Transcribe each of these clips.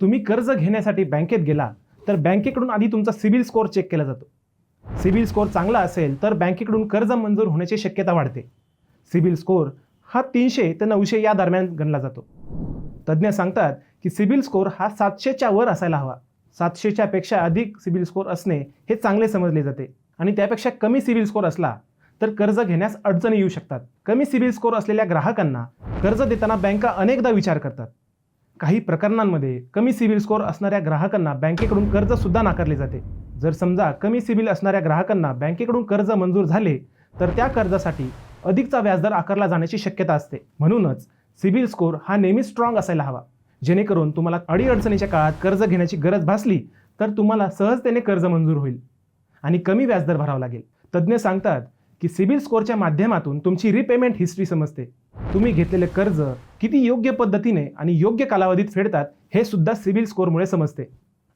तुम्ही कर्ज घेण्यासाठी बँकेत गेला तर बँकेकडून आधी तुमचा सिबिल स्कोअर चेक केला जातो. सिबिल स्कोअर चांगला असेल तर बँकेकडून कर्ज मंजूर होण्याची शक्यता वाढते. सिबिल स्कोअर हा 300 ते 900 या दरम्यान गणला जातो. तज्ज्ञ सांगतात की सिबिल स्कोअर हा 700च्या वर असायला हवा. 700च्या पेक्षा अधिक सिबिल स्कोअर असणे हे चांगले समजले जाते आणि त्यापेक्षा कमी सिबिल स्कोअर असला तर कर्ज घेण्यास अडचणी येऊ शकतात. कमी सिबिल स्कोअर असलेल्या ग्राहकांना कर्ज देताना बँका अनेकदा विचार करतात. काही प्रकरणांमध्ये कमी सिबिल स्कोअर असणाऱ्या ग्राहकांना बँकेकडून कर्ज सुद्धा नाकारले जाते. जर समजा कमी सिबिल असणाऱ्या ग्राहकांना बँकेकडून कर्ज मंजूर झाले तर त्या कर्जासाठी अधिकचा व्याजदर आकारला जाण्याची शक्यता असते. म्हणूनच सिबिल स्कोअर हा नेहमी स्ट्रॉंग असायला हवा, जेणेकरून तुम्हाला अडीअडचणीच्या काळात कर्ज घेण्याची गरज भासली तर तुम्हाला सहजतेने कर्ज मंजूर होईल आणि कमी व्याजदर भरावा लागेल. तज्ज्ञ सांगतात की सिबिल स्कोअरच्या माध्यमातून तुमची रिपेमेंट हिस्ट्री समजते. तुम्ही घेतलेले कर्ज किती योग्य पद्धतीने आणि योग्य कालावधीत फेडतात हे सुद्धा सिबिल स्कोअरमुळे समजते.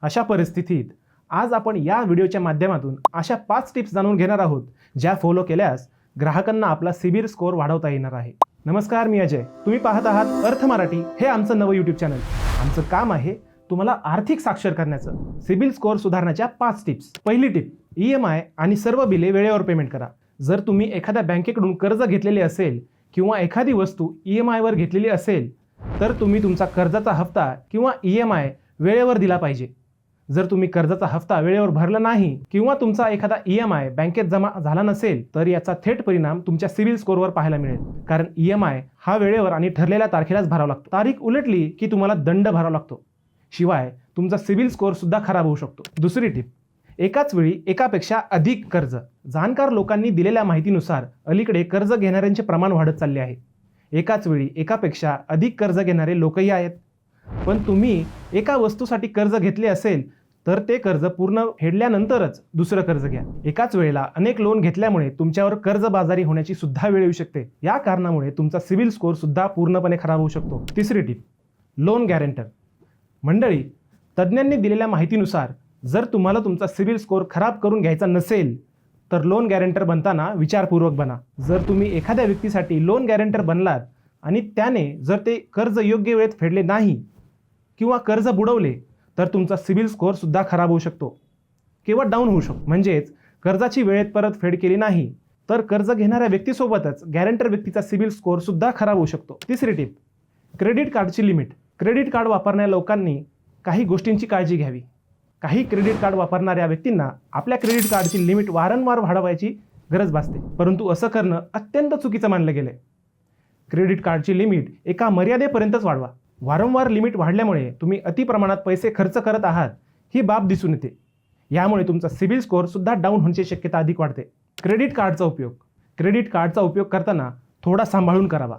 अशा परिस्थितीत आज आपण या व्हिडिओच्या माध्यमातून अशा 5 टिप्स जाणून घेणार आहोत ज्या फॉलो केल्यास ग्राहकांना आपला सिबिल स्कोअर वाढवता येणार आहे. नमस्कार, मी अजय. तुम्ही पाहत आहात अर्थ मराठी. हे आमचं नवं यूट्यूब चॅनल. आमचं काम आहे तुम्हाला आर्थिक साक्षर करण्याचं. सिबिल स्कोअर सुधारण्याच्या 5 टिप्स. पहिली टिप, EMI आणि सर्व बिले वेळेवर पेमेंट करा. जर तुम्ही एखाद्या बँकेकडून कर्ज घेतलेले असेल किंवा एखादी वस्तू EMI वर घेतलेली असेल तर तुम्ही तुमचा कर्जाचा हप्ता किंवा EMI वेळेवर दिला पाहिजे. जर तुम्ही कर्जाचा हप्ता वेळेवर भरला नाही किंवा तुमचा एखादा EMI बँकेत जमा झाला नसेल तर याचा थेट परिणाम तुमच्या सिबिल स्कोअरवर पाहायला मिळेल. कारण EMI हा वेळेवर आणि ठरलेल्या तारखेलाच भरावा लागतो. तारीख उलटली की तुम्हाला दंड भरावा लागतो. शिवाय तुमचा सिबिल स्कोअर सुद्धा खराब होऊ शकतो. दुसरी टिप, एकाच वेळी एकापेक्षा अधिक कर्ज. जाणकार लोकांनी दिलेल्या माहितीनुसार अलीकडे कर्ज घेणाऱ्यांचे प्रमाण वाढत चालले आहे. एकाच वेळी एकापेक्षा अधिक कर्ज घेणारे लोकही आहेत. पण तुम्ही एका वस्तूसाठी कर्ज घेतले असेल तर ते कर्ज पूर्ण फेडल्यानंतरच दुसरं कर्ज घ्या. एकाच वेळेला अनेक लोन घेतल्यामुळे तुमच्यावर कर्जबाजारी होण्याची सुद्धा वेळ येऊ शकते. या कारणामुळे तुमचा सिबिल स्कोअर सुद्धा पूर्णपणे खराब होऊ शकतो. तिसरी टिप, लोन गॅरेंटर. मंडळी, तज्ज्ञांनी दिलेल्या माहितीनुसार जर तुम्हाला तुमचा सिबिल स्कोअर खराब करून घ्यायचा नसेल तर लोन गॅरेंटर बनताना विचारपूर्वक बना. जर तुम्ही एखाद्या व्यक्तीसाठी लोन गॅरेंटर बनलात आणि त्याने जर ते कर्ज योग्य वेळेत फेडले नाही किंवा कर्ज बुडवले तर तुमचा सिबिल स्कोअर सुद्धा खराब होऊ शकतो किंवा डाऊन होऊ शकतो. म्हणजेच कर्जाची वेळेत परतफेड केली नाही तर कर्ज घेणाऱ्या व्यक्तीसोबतच गॅरेंटर व्यक्तीचा सिबिल स्कोअर सुद्धा खराब होऊ शकतो. तिसरी टिप, क्रेडिट कार्डची लिमिट. क्रेडिट कार्ड वापरणाऱ्या लोकांनी काही गोष्टींची काळजी घ्यावी. काही क्रेडिट कार्ड वापरणाऱ्या व्यक्तींना आपल्या क्रेडिट कार्डची लिमिट वारंवार वाढवायची गरज भासते, परंतु असं करणं अत्यंत चुकीचं मानलं गेलं आहे. क्रेडिट कार्डची लिमिट एका मर्यादेपर्यंतच वाढवा. वारंवार लिमिट वाढल्यामुळे तुम्ही अतिप्रमाणात पैसे खर्च करत आहात ही बाब दिसून येते. यामुळे तुमचा सिबिल स्कोअर सुद्धा डाऊन होण्याची शक्यता अधिक वाढते. क्रेडिट कार्डचा उपयोग करताना थोडा सांभाळून करावा.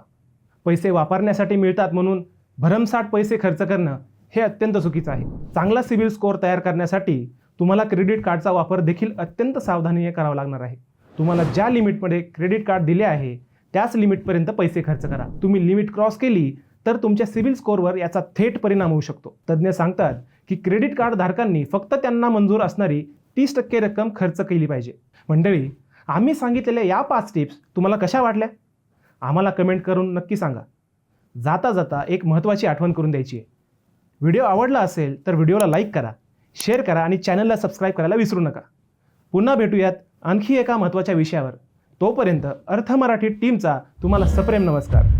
पैसे वापरण्यासाठी मिळतात म्हणून भरमसाठ पैसे खर्च करणं हे अत्यंत चुकीचं आहे. चांगला सिबिल स्कोअर तयार करण्यासाठी तुम्हाला क्रेडिट कार्डचा वापर देखील अत्यंत सावधानीने करावा लागणार आहे. तुम्हाला ज्या लिमिटमध्ये क्रेडिट कार्ड दिले आहे त्याच लिमिटपर्यंत पैसे खर्च करा. तुम्ही लिमिट क्रॉस केली तर तुमच्या सिबिल स्कोअरवर याचा थेट परिणाम होऊ शकतो. तज्ज्ञ सांगतात की क्रेडिट कार्ड धारकांनी फक्त त्यांना मंजूर असणारी 30% रक्कम खर्च केली पाहिजे. मंडळी, आम्ही सांगितलेल्या या 5 टिप्स तुम्हाला कशा वाटल्या? आम्हाला कमेंट करून नक्की सांगा. जाता जाता एक महत्त्वाची आठवण करून द्यायची आहे. व्हिडिओ आवडला असेल तर व्हिडिओला लाईक करा, शेअर करा आणि चॅनलला सबस्क्राईब करायला विसरू नका. पुन्हा भेटूयात आणखी एका महत्त्वाच्या विषयावर. तोपर्यंत अर्थ मराठी टीमचा तुम्हाला सप्रेम नमस्कार.